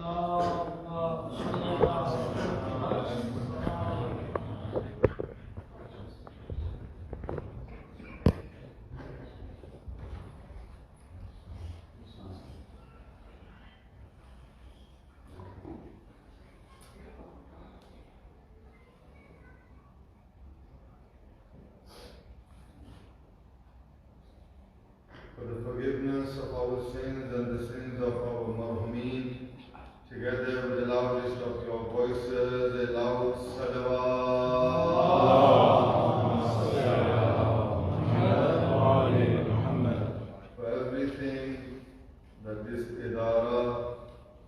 For the forgiveness of our sins and the sins of our marhumeen, together with the loudest of your voices, a loud salawat. For everything that this Idarah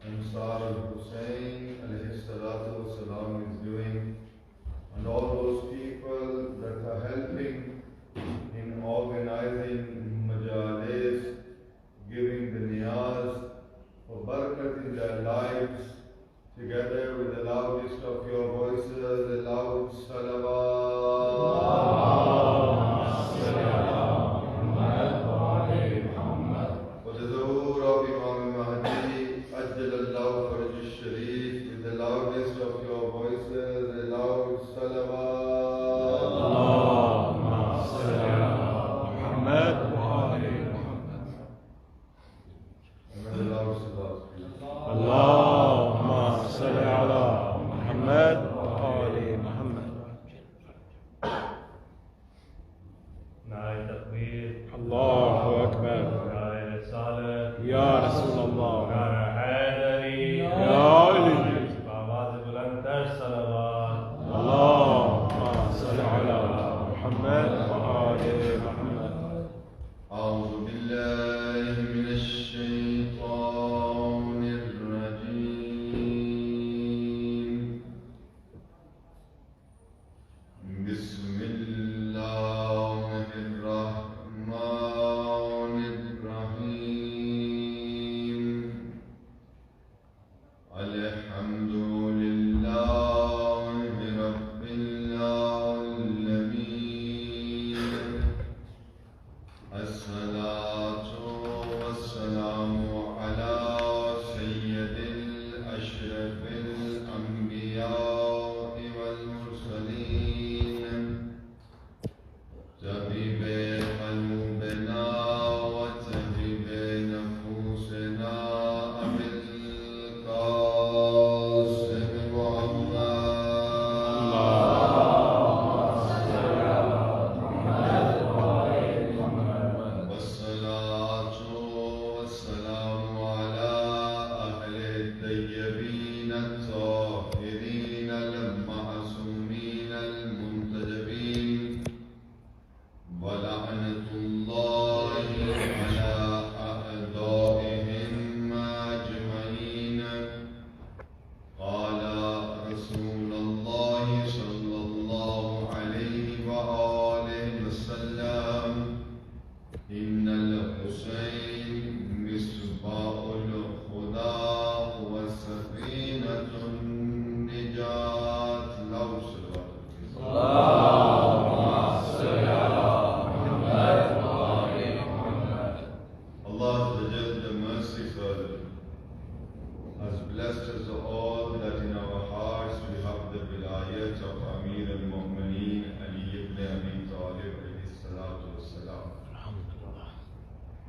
Ansarul Hussain alayhi salatu wassalam is doing, and all those people that are helping in organizing Majlis, giving the niyaz for barakat in their lives, together with the loudest of your voices, a loud salawat. For the zuhur of Imam Mahdi, Ajjalallahu Faraj al-Sharif, with the loudest of your voices, a loud salawat.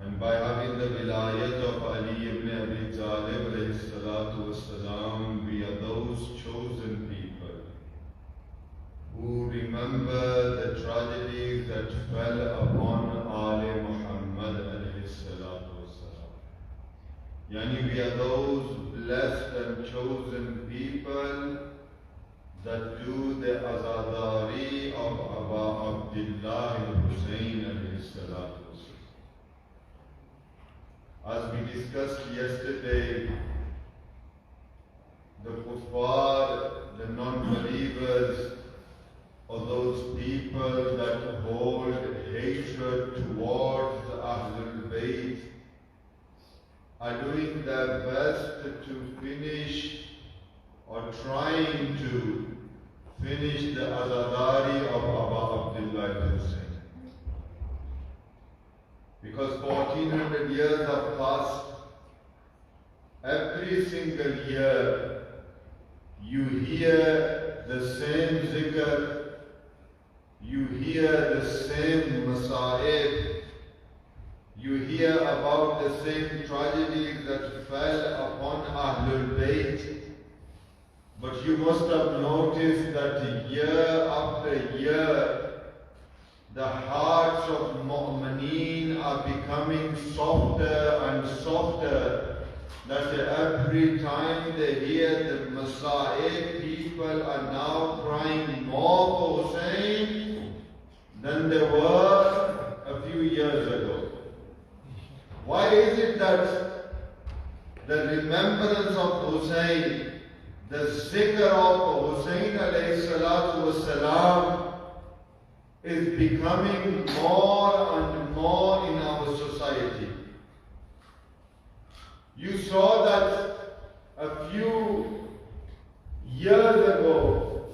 And by having the wilayat of Ali ibn Abi Talib alayhi salatu wassalam, we are those chosen people who remember the tragedies that fell upon Ali Muhammad alayhi salatu wassalam. Yani we are those blessed and chosen people that do the azadari of Aba Abdullah Hussain alayhi salatu. As we discussed yesterday, the kuffar, the non-believers, or those people that hold hatred towards the Ahlul Bayt, are doing their best to finish or trying to finish the azadari of Aba Abdullah Hussain. Because 1400 years have passed every single year you hear the same zikr, you hear the same masa'ib, you hear about the same tragedies that fell upon Ahlul Bayt. But you must have noticed that year after year, the hearts of mu'mineen are becoming softer and softer. That every time they hear the Masa'ib, people are now crying more for Hussein than they were a few years ago. Why is it that the remembrance of Hussein, the zikr of Hussein alayhi salatu wassalam, is becoming more and more in our society? You saw that a few years ago,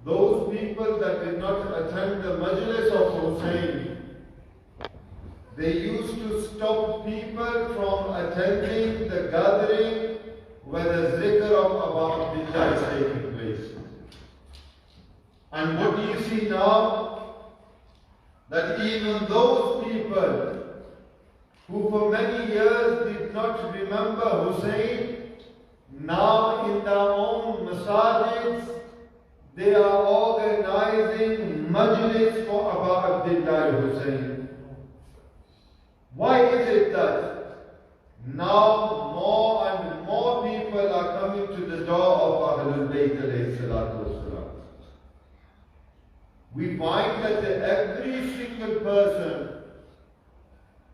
those people that did not attend the Majlis of Hussein, they used to stop people from attending the gathering where the zikr of Abba Abdullah is taking place. And what do you see now? That even those people who for many years did not remember Hussein, now in their own masajids, they are organizing Majlis for Abba Abdullah Hussein. Why is it that now more and more people are coming to the door of Ahlul Bayt alayhi salatu wasalam? We find that every single person,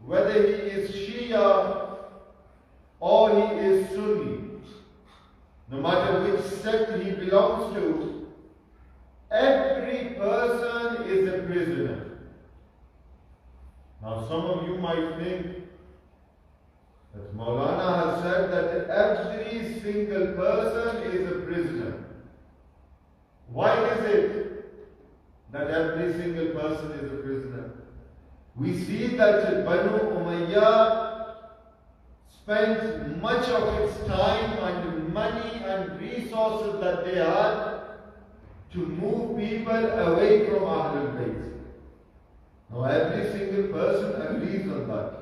whether he is Shia or he is Sunni, no matter which sect he belongs to, every person is a prisoner. Now some of you might think that Molana has said that every single person is a prisoner. Why is it that every single person is a prisoner? We see that Banu Umayyah spent much of its time and money and resources that they had to move people away from Ahlul Bayt. Now every single person agrees on that.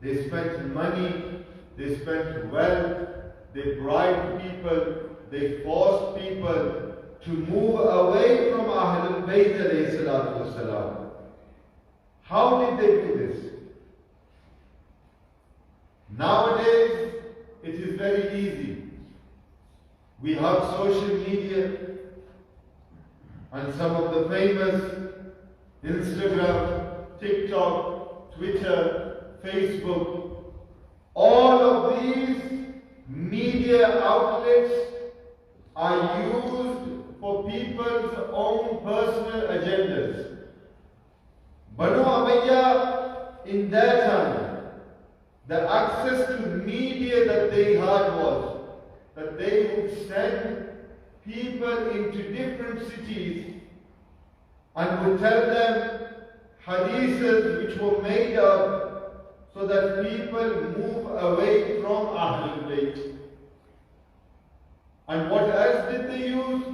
They spent money, they spent wealth, they bribed people, they forced people to move away from Ahlul Bayt alayhi salatu wasalam. How did they do this? Nowadays, it is very easy. We have social media and some of the famous Instagram, TikTok, Twitter, Facebook, all of these media outlets are used for people's own personal agendas. Banu Umayyah, in their time, the access to media that they had was that they would send people into different cities and would tell them hadiths which were made up so that people move away from Ahlul Bayt. And what else did they use?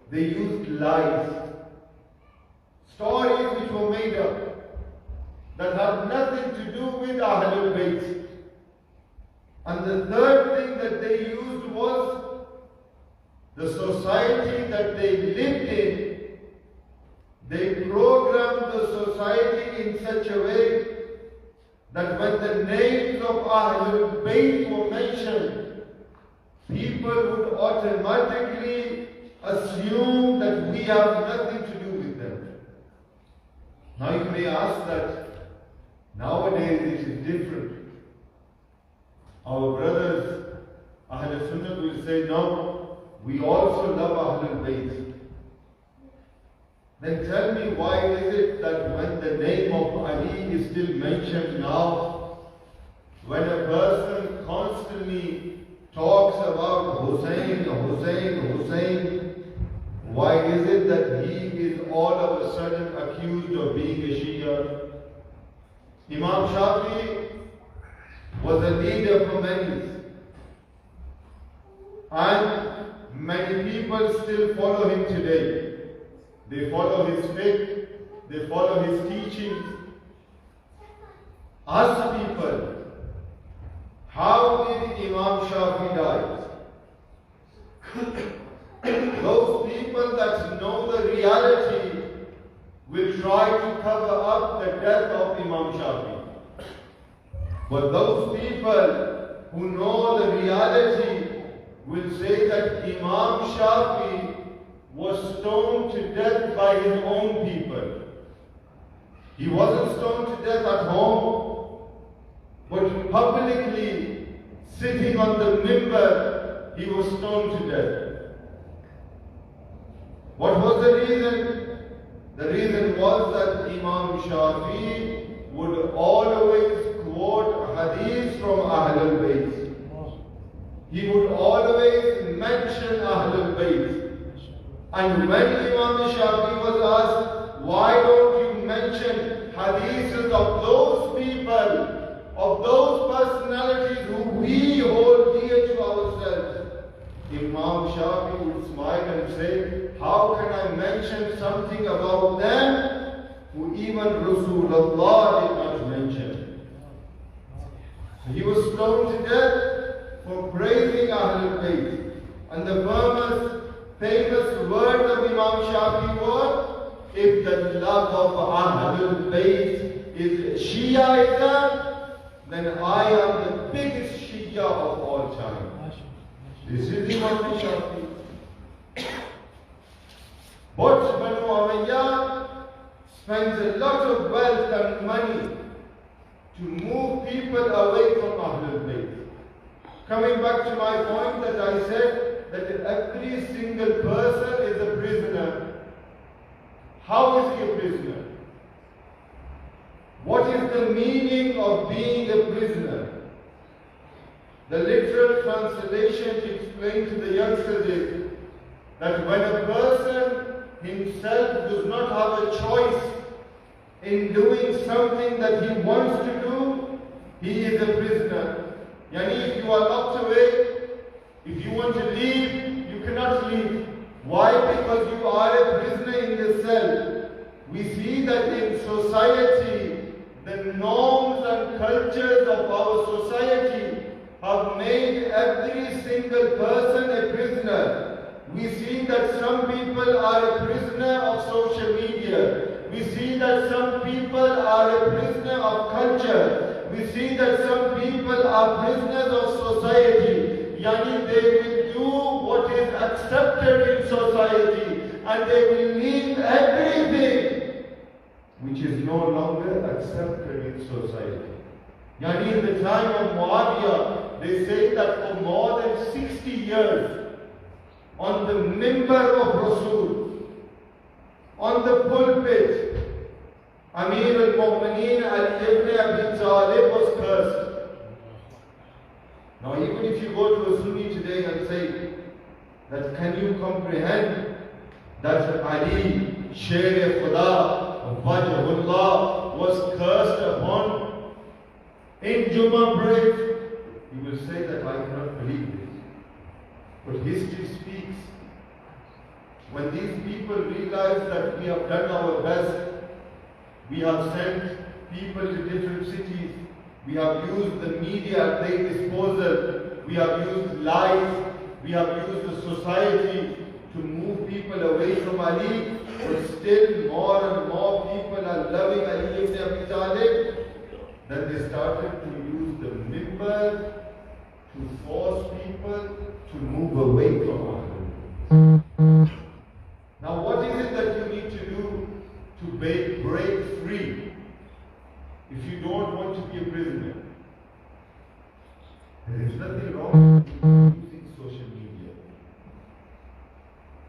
They used lies. Stories which were made up that had nothing to do with Ahlul Bayt. And the third thing that they used was the society that they lived in. They programmed the society in such a way that when the names of Ahlul Bayt were mentioned, people would automatically assume that we have nothing to do with them. Now you may ask that nowadays it is different. Our brothers, Ahlul Sunnah, will say, no, we also love Ahlul Bayt. Then tell me, why is it that when the name of Ali is still mentioned now, when a person constantly talks about Hussein, Hussein, Hussein, why is it that he is all of a sudden accused of being a Shia? Imam Shafi was a leader for many. And many people still follow him today. They follow his faith, they follow his teachings. Ask people, how did Imam Shafi die? Those people that know the reality will try to cover up the death of Imam Shafi. But those people who know the reality will say that Imam Shafi was stoned to death by his own people. He wasn't stoned to death at home, but publicly, sitting on the mimbar, he was stoned to death. What was the reason? The reason was that Imam Shafi would always quote hadith from Ahlul Bayt. He would always mention Ahlul Bayt. And when Imam Shafi was asked, why don't you mention hadiths of those people, of those personalities who we hold dear to ourselves? Imam Shafi would smile and say, how can I mention something about them who even Rasulullah did not mention? So he was stoned to death for praising Ahlul Bayt. And the famous words of Imam Shafi were, if the love of Ahlul Bayt is Shiaism, then I am the biggest Shia of all time. This is Imam Shafi. But Banu Umayyad spends a lot of wealth and money to move people away from Ahlul Bayt. Coming back to my point that I said that every single person is a prisoner. How is he a prisoner? What is the meaning of being a prisoner? The literal translation to explain to the youngsters is that when a person himself does not have a choice in doing something that he wants to do, he is a prisoner. Yani, if you are locked away, if you want to leave, you cannot leave. Why? Because you are a prisoner in the cell. We see that in society, the norms and cultures of our society have made every single person a prisoner. We see that some people are a prisoner of social media. We see that some people are a prisoner of culture. We see that some people are prisoners of society. Yani, they will do what is accepted in society and they will leave everything which is no longer accepted in society. Yani, in the time of Muawiyah, they say that for more than 60 years, on the mimbar of Rasul, on the pulpit, Amir al-Mu'mineen Ali ibn Abi Talib was cursed. Now even if you go to a Sunni today and say that can you comprehend that Ali, Sher Khuda, Wajhullah was cursed upon in Jummah break, he will say that I cannot believe this. But history speaks. When these people realize that we have done our best, we have sent people to different cities, we have used the media at their disposal, we have used lies, we have used the society to move people away from Ali, but still more and more people are loving Ali ibn Abi Talib. Then they started to use the mimbar to force people to move away from Allah. Now what is it that you need to do to break free if you don't want to be a prisoner? There is nothing wrong with using social media.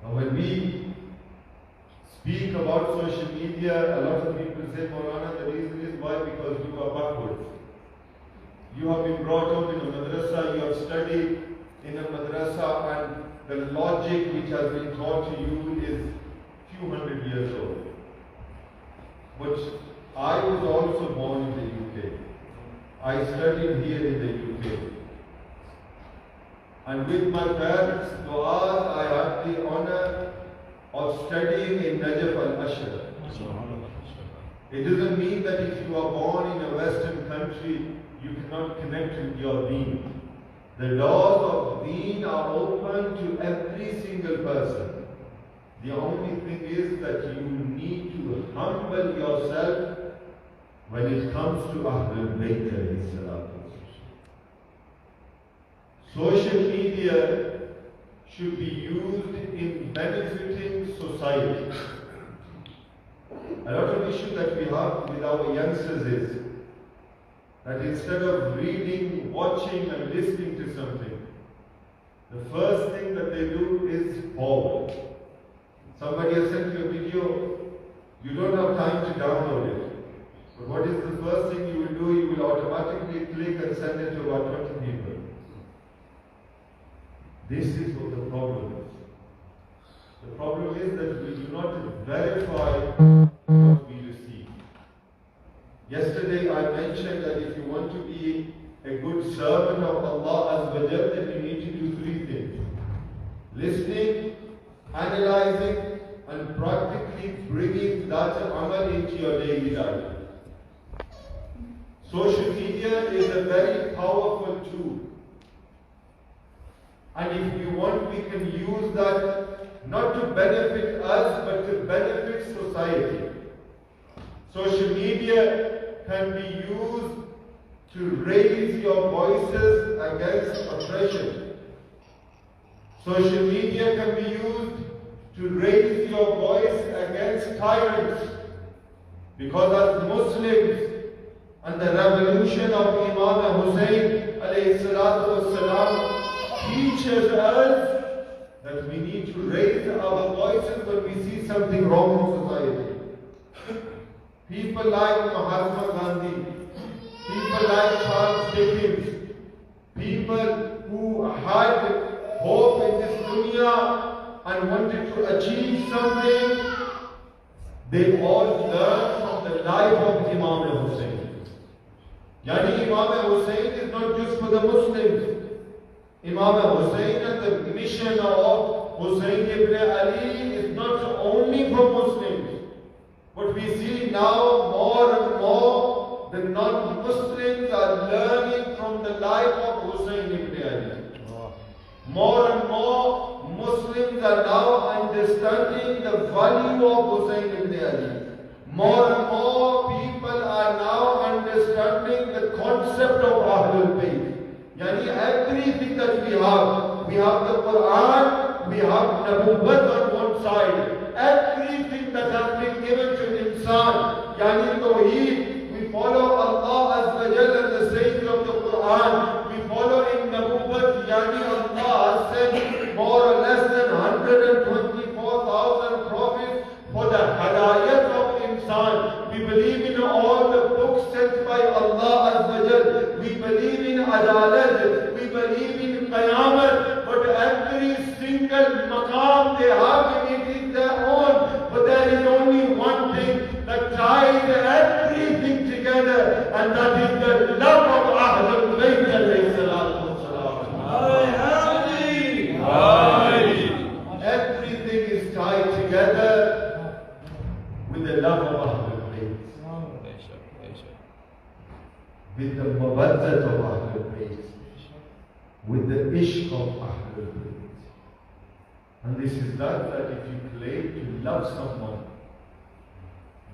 Now when we speak about social media, a lot of people say, Molana, the reason is why? Because you are backwards. You have been brought up in a madrasa, you have studied in a madrasa, and the logic which has been taught to you is few hundred years old. But I was also born in the UK. I studied here in the UK. And with my parents' du'as, I had the honor of studying in Najaf al-Ashra. It doesn't mean that if you are born in a Western country, you cannot connect with your deen. The doors of deen are open to every single person. The only thing is that you need to humble yourself when it comes to Ahlul Bayt alayhi salatu. Social media should be used in benefiting society. A lot of issue that we have with our youngsters is that instead of reading, watching and listening to something, the first thing that they do is forward. Somebody has sent you a video, you don't have time to download it. But what is the first thing you will do? You will automatically click and send it to about 20 people. This is what the problem is. The problem is that we do not verify what we receive. Yesterday I mentioned that if you want to be a good servant of Allah Azza wa Jal, then you need to do three things. Listening, analyzing, and practically bringing that amal into your daily life. Social media is a very powerful tool. And if you want, we can use that not to benefit us, but to benefit society. Social media can be used to raise your voices against oppression. Social media can be used to raise your voice against tyrants. Because as Muslims, and the revolution of Imam Hussain alayhi salatu wassalam teaches us that we need to raise our voices when we see something wrong in society. People like Mahatma Gandhi, people like Charles Dickens, people who had hope in this dunya and wanted to achieve something, they all learned from the life of Imam Hussain. Yani Imam Hussain is not just for the Muslims. Imam Hussain and the mission of Hussain ibn Ali is not only for Muslims. But we see now more and more the non-Muslims are learning from the life of Hussain ibn Ali. More and more Muslims are now understanding the value of Hussain ibn Ali. More and more people are now understanding the concept of Ahlul Bayt. Yani everything that we have the Quran, we have Nabuwwat on one side. Everything that has been given to insan, yani Tawheed, we follow Allah Azza wa Jalla and the sayings of the Quran. We follow in Nabuwwat, yani Allah has sent more or less than 124,000 prophets for the Hadayat of insan. We believe in all the books sent by Allah Azza wa Jalla. We believe in Adalat, we believe in Qayamat, but every single maqam they have in it is their own. But there is only one thing that ties everything together, and that is the love of Ahlul Bayt alayhi salatu wassalam. Everything is tied together with the love of Ahlul Bayt. With the mawaddat of Ahlul Bayt, with the ishq of Ahlul Bayt. And this is that if you claim to love someone,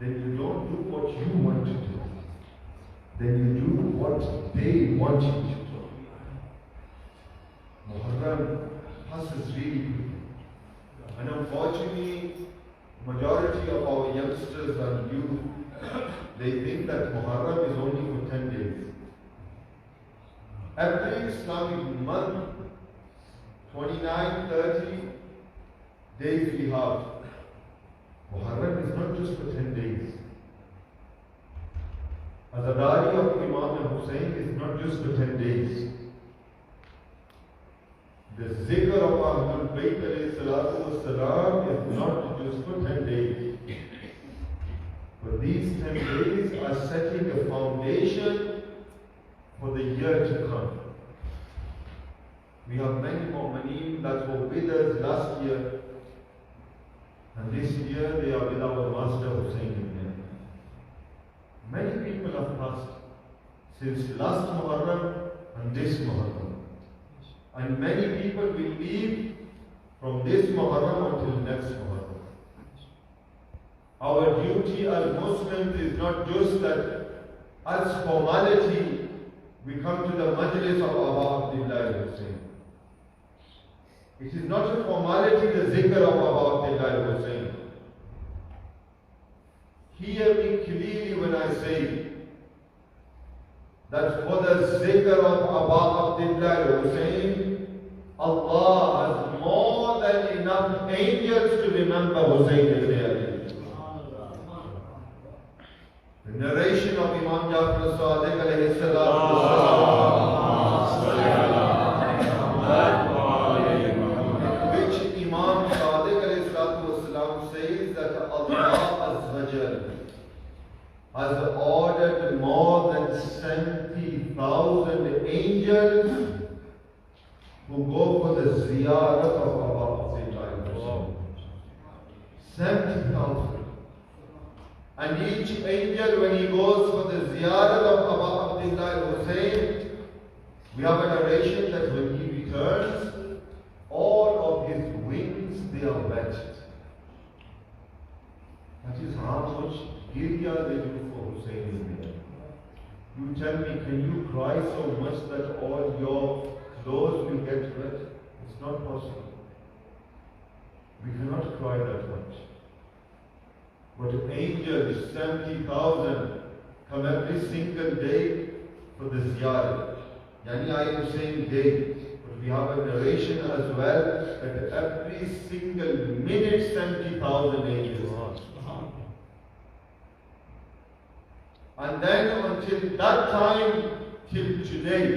then you don't do what you want to do. Then you do what they want you to do. Muharram passes really quickly. And unfortunately, majority of our youngsters and youth, they think that Muharram is only for 10 days. Every Islamic month, 29, 30 days we have. Muharram is not just for 10 days. Azadari of Imam Hussain is not just for 10 days. The zikr of Ahlul Bayt alayhi salatu wassalam is not just for 10 days. But these 10 days are setting a foundation for the year to come. We have many mu'mineen that were with us last year, and this year they are with our Master Hussein Ibn. Many people have passed since last Muharram and this Muharram. And many people will leave from this Muharram until next Muharram. Our duty as Muslims is not just that as formality we come to the Majlis of Aba Abdullah Hussain. It is not a formality, the zikr of Aba Abdullah Hussain. Hear me clearly when I say that for the zikr of Aba Abdullah Hussain, Allah has more than enough angels to remember Hussain ibn Ali. The narration of Imam Jafar Sadiq alayhi salam, which Imam Sadiq alayhi salam says that Allah has ordered more than 70,000 angels who go for the ziyarat of Aba Abdullah. 70,000. And each angel, when he goes for the ziyarat of Aba Abdullah Hussain, we have a narration that when he returns, all of his wings, they are wet. That is how much girya they do for Hussain ibn Ali. You tell me, can you cry so much that all your clothes will get wet? It's not possible. We cannot cry that much. But angels, 70,000, come every single day for the ziyarat. Yani I am saying day, but we have a narration as well that every single minute 70,000 angels. And then until that time, till today,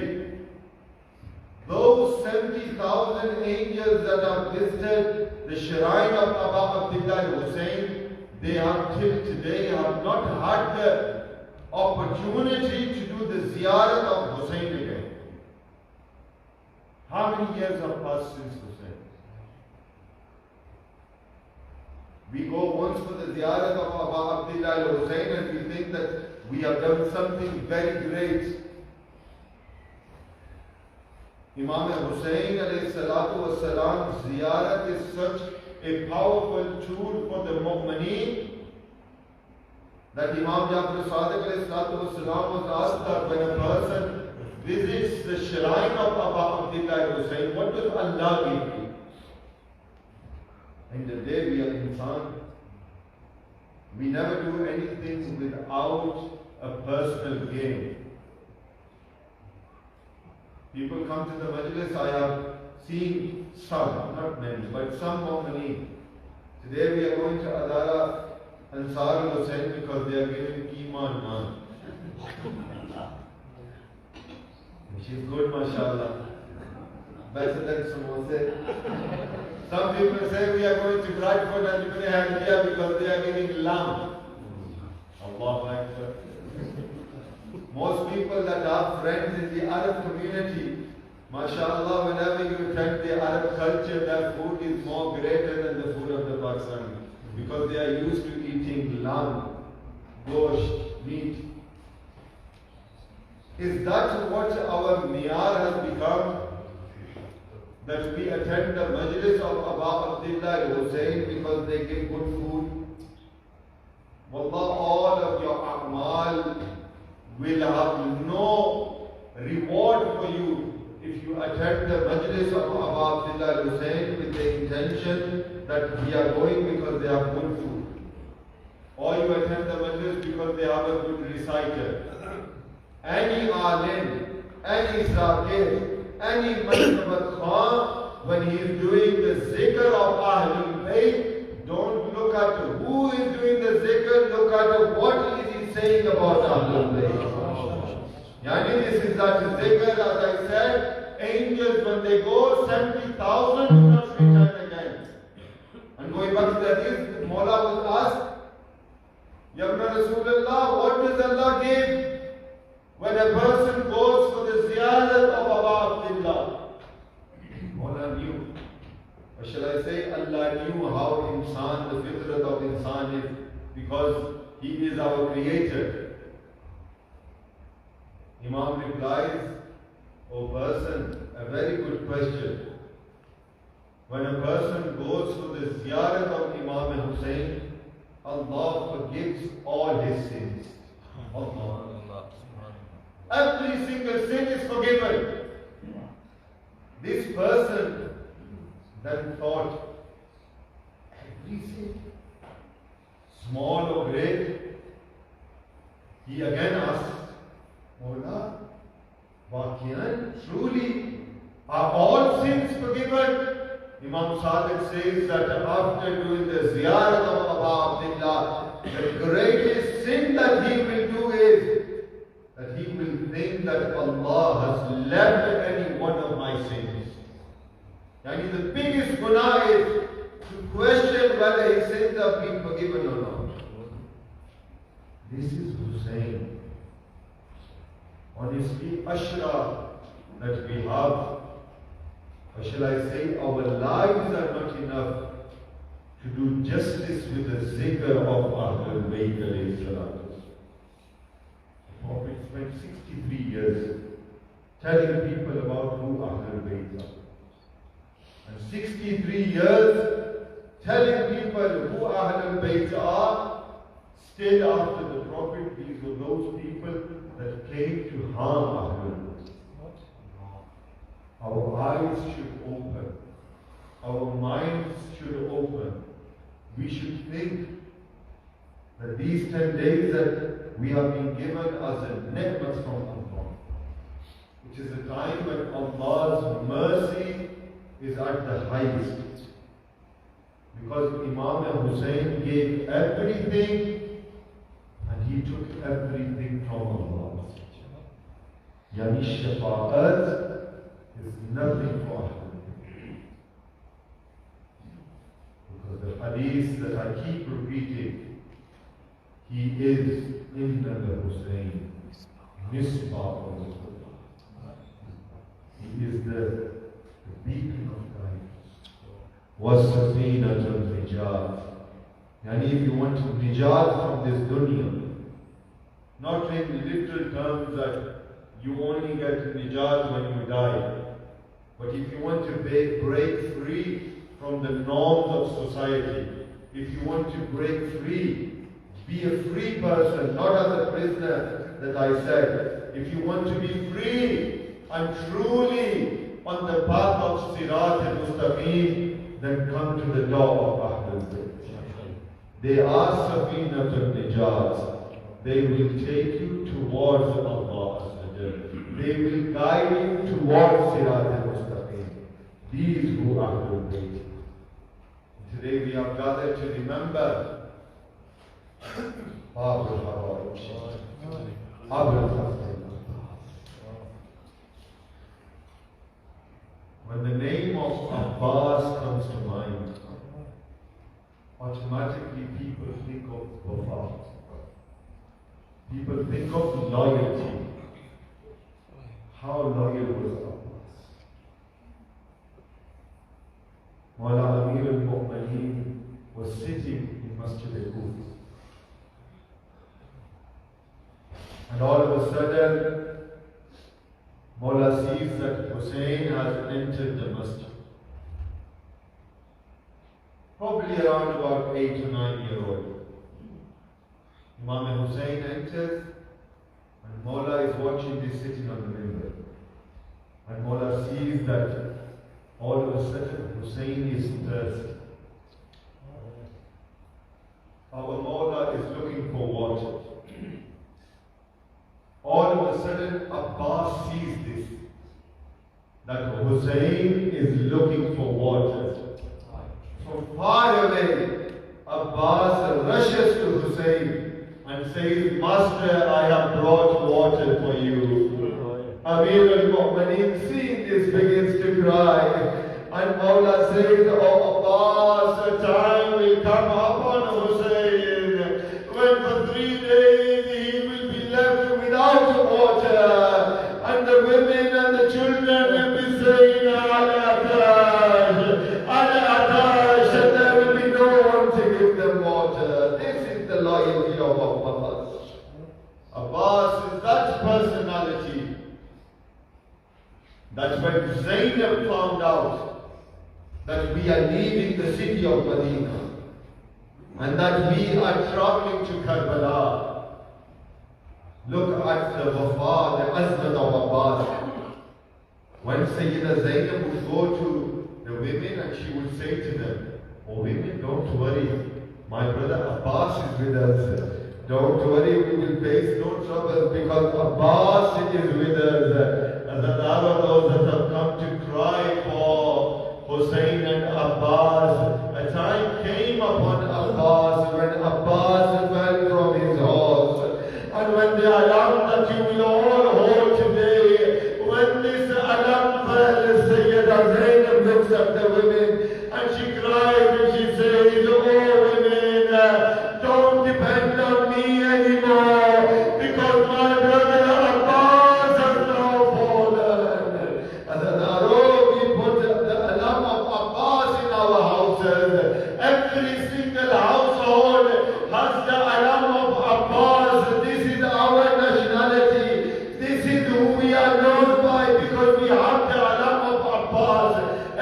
those 70,000 angels that have visited the shrine of Aba Abdullah Hussain, they have till today have not had the opportunity to do the ziyarat of Hussain again. How many years have passed since Hussain? We go once for the ziyarat of Aba Abdullah Hussain and we think that we have done something very great. Imam Hussain alayhi salatu was salam, ziyarat is such a powerful tool for the mu'mineen that Imam Jafar Sadiq alayhi salatu was salam was asked that when a person visits the shrine of Aba Abdullah Hussain, what does Allah give you? In the day we are insan, we never do anything without a personal gain. People come to the Majlis, I have seen some, not many, but some mu'mineen. Today we are going to Idarah Ansarul Hussain because they are giving Iman Naan. Which is good, mashallah. Better than samosa. Some people say we are going to Bradford and Ibn Hadiya because they are giving lamb. Allahu Akbar. Most people that have friends in the Arab community, mashallah, whenever you attend the Arab culture, their food is more greater than the food of the Pakistani. Because they are used to eating lamb, gosht, meat. Is that what our miyar has become? That we attend the Majlis of Aba Abdullah Hussain because they give good food? Wallah, all of your a'mal will have no reward for you if you attend the Majlis of Aba Abdullah Hussain with the intention that we are going because they have good food. Or you attend the Majlis because they have a good reciter. Any alim, any zakir, any Martabat Khan, when he is doing the zikr of Ahlul Bayt, don't look at who is doing the zikr, look at what is he saying about Ahlul Bayt. Yani this is that zikr, as I said, angels when they go, 70,000 do not return again. And going back to the hadith, Molana was asked, Ya Rasulullah, what does Allah give when a person goes for Or shall I say, Allah knew how insan, the fitrat of insan is, because He is our creator. Imam replies, O person, a very good question. When a person goes to the ziyarat of Imam Hussain, Allah forgives all his sins. Allah. Every single sin is forgiven. This person then thought, every sin, small or great, he again asked, Mola, Waqian, truly, are all sins forgiven? Imam Sadiq says that after doing the ziyarat of Abu Abdullah, the greatest sin that he will do is that he will think that Allah has left any one of my sins. Yani the biggest guna is to question whether his sins have been forgiven or not. This is Hussain. Honestly, Ashra that we have, or shall I say, our lives are not enough to do justice with the zikr of Ahlul Bayt alayhi salatu. The Prophet spent 63 years telling people about who Ahlul Bayt are. And 63 years telling people who Ahlul Bayt are, still after the Prophet, these were those people that came to harm Ahlul Bayt. Our eyes should open. Our minds should open. We should think that these 10 days that we have been given as a ni'mat from Allah, which is a time when Allah's mercy is at the highest. Because Imam Hussain gave everything and he took everything from Allah. Yani shafa'at is nothing for him. Because the hadith that I keep repeating, he is Inna al-Hussain, Misbah al-Qur'an. He is the beacon of guidance. Was-Safinatul Nijat. And if you want to nijat from this dunya, not in literal terms that you only get nijat when you die, but if you want to break free from the norms of society, if you want to break free, be a free person, not as a prisoner that I said. If you want to be free and truly on the path of Sirat al-Mustaqim, then come to the door of Ahlul Bayt. They are Safinatul Nijat. They will take you towards Allah. They will guide you towards Sirat al-Mustaqim. These who are Ahlul Bayt. Today we are gathered to remember Babul Hawaij, Abul Hafid. When the name of Abbas comes to mind, automatically people think of Wafa. People think of loyalty. How loyal was Abbas? Maulana Amir al-Mu'mineen was sitting in Masjid al-Quds. And all of a sudden, Maula sees that Hussain has entered the masjid. Probably around about 8 to 9 years old. Imam Hussain enters, and Maula is watching this sitting on the minbar. And Maula sees that all of a sudden Hussain is thirsty. Our Maula is looking for water. All of a sudden Abbas sees this, that Hussain is looking for water. From far away, Abbas rushes to Hussain and says, Master, I have brought water for you. Amir al-Mu'mineen, seeing this, begins to cry. And Maula says, Oh Abbas, a time will come upon Hussain when for 3 days he will be left without water. And the women and the children will be saying, Alaka. out that we are leaving the city of Medina and that we are traveling to Karbala. Look at the wafa, the azmat of Abbas. When Sayyida Zainab would go to the women and she would say to them, "Oh women, don't worry, my brother Abbas is with us. Don't worry, we will face no trouble because Abbas is with us." And the those that have come to cry for Hussein and Abbas, a time came upon Abbas when Abbas fell from his horse. And when the alarm that you will all hold today, when this alarm fell, Sayyida Zainab looks at the women and she cries and she says, "Oh women, don't depend on me anymore because my brother Abbas has now fallen." And then we put the alarm of Abbas in our houses. Every single household has the alarm of Abbas. This is our nationality. This is who we are known by because we have the alarm of Abbas.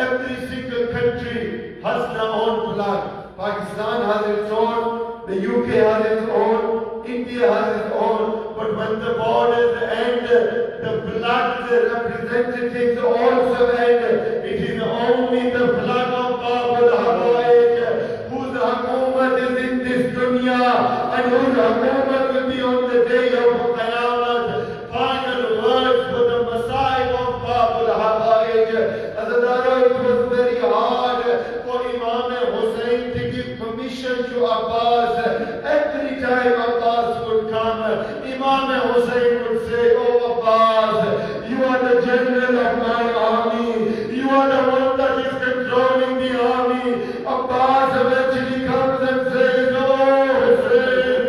Every single country has their own flag. Pakistan has its own, the UK has its own, India has its own. But when the borders end, the flag representatives also end. It is only the flag of Babul Hawaii whose hukumat is in this dunya and whose hukumat will be on the day of Qiyamah. Final words for the Messiah of Babul Hawaii. As a Idarah, it was very hard for Imam Hussain to give permission to Abbas. Every time Abbas would come, Imam Hussain would say, "Oh Abbas, you are the general of my army. You are the one that is controlling the army." Abbas eventually comes and says, "Oh Hussain,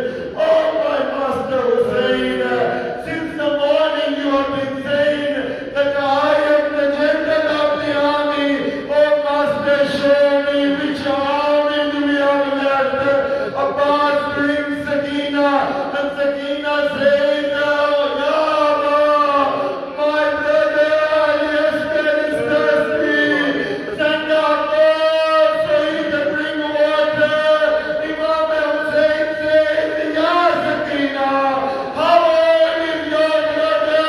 oh my master Hussain, since the morning you have been saying that I am the general of the army. Oh master, show me which army do we have left." Abbas brings Sakina and Sakina says, "Oh Ya Allah, my brother Al-Yashkar is thirsty. Send Abbas so he can bring water." Imam Hussain says, "Ya Sakina, how old is your brother?"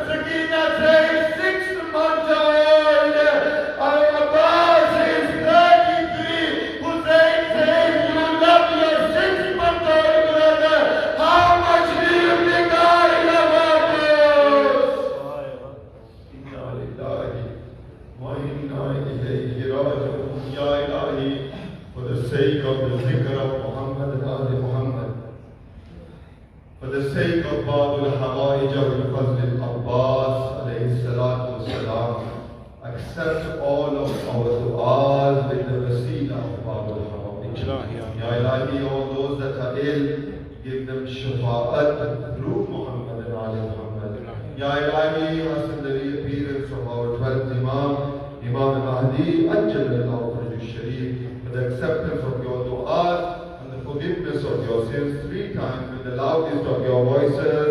Sakina says, 6 months old. Abbas is 33. Hussain says, "You love your 6-month-old brother. How much do you think I love Abbas?" Inna lillahi wa inna ilayhi raji'un. Ya Ilahi, for the sake of the zikr of Muhammad and Ali Muhammad, for the sake of Babul Hawaij al Fazl Abbas alayhi salatu wassalam, accept all of our du'as with the wasila of Babul Hawaij. Ya Ilahi, all those that are ill, give them shafa'at through Muhammad and Ali Muhammad. Ya Ilahi, hasten the reappearance of our 12th Imam, Imam Mahdi, Ajjalallahu Farjuh Sharif, for the acceptance of your du'as and the forgiveness of your sins 3 times with the loudest of your voices.